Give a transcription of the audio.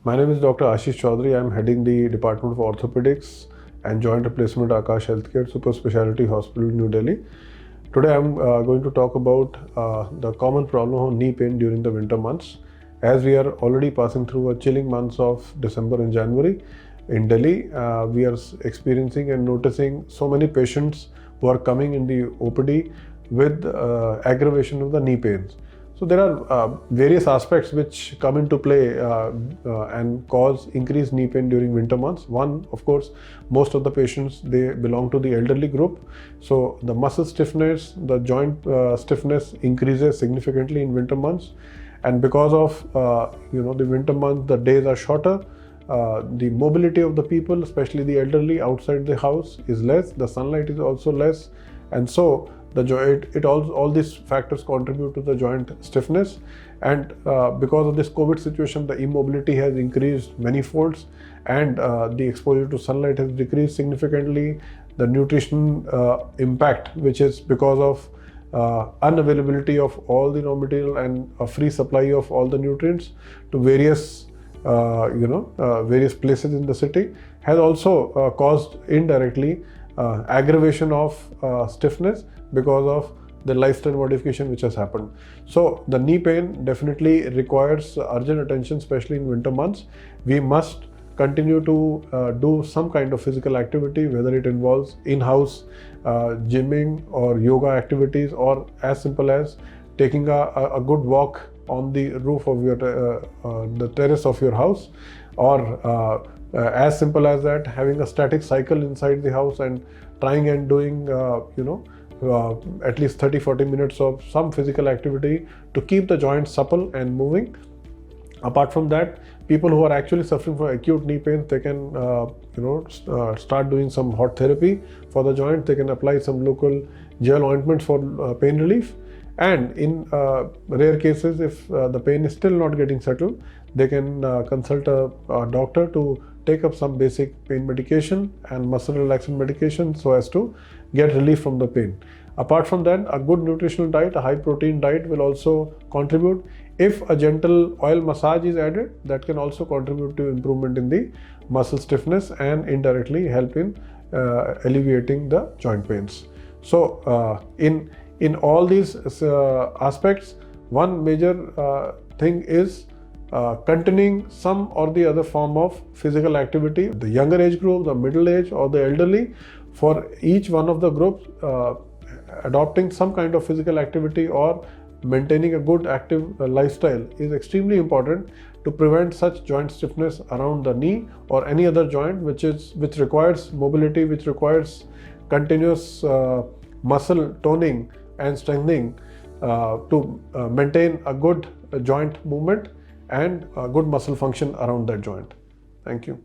My name is Dr. Aashish Chaudhry. I am heading the Department of Orthopaedics and Joint Replacement Aakash Healthcare Super Speciality Hospital, New Delhi. Today I am going to talk about the common problem of knee pain during the winter months. As we are already passing through a chilling months of December and January in Delhi, we are experiencing and noticing so many patients who are coming in the OPD with aggravation of the knee pains. So there are various aspects which come into play and cause increased knee pain during winter months. One, of course, most of the patients, they belong to the elderly group. So the muscle stiffness, the joint stiffness increases significantly in winter months. And because of the winter months, the days are shorter. The mobility of the people, especially the elderly outside the house, is less. The sunlight is also less. And so all these factors contribute to the joint stiffness, and because of this COVID situation, the immobility has increased many folds, and the exposure to sunlight has decreased significantly. The nutrition impact, which is because of unavailability of all the raw material and a free supply of all the nutrients to various various places in the city, has also caused indirectly aggravation of stiffness because of the lifestyle modification which has happened. So the knee pain definitely requires urgent attention, especially in winter months. We must continue to do some kind of physical activity, whether it involves in-house gymming or yoga activities, or as simple as taking a good walk on the roof of your the terrace of your house, or as simple as that, having a static cycle inside the house and trying and doing at least 30-40 minutes of some physical activity to keep the joints supple and moving. Apart from that, people who are actually suffering from acute knee pain, they can start doing some hot therapy for the joint. They can apply some local gel ointments for pain relief. And in rare cases, if the pain is still not getting settled, they can consult a doctor to take up some basic pain medication and muscle relaxant medication so as to get relief from the pain. Apart from that, a good nutritional diet, a high protein diet will also contribute. If a gentle oil massage is added, that can also contribute to improvement in the muscle stiffness and indirectly help in alleviating the joint pains. So in all these aspects, one major thing is continuing some or the other form of physical activity. The younger age group, the middle age, or the elderly, for each one of the groups, adopting some kind of physical activity or maintaining a good active lifestyle is extremely important to prevent such joint stiffness around the knee or any other joint which requires mobility, which requires continuous muscle toning and strengthening to maintain a good joint movement and good muscle function around that joint. Thank you.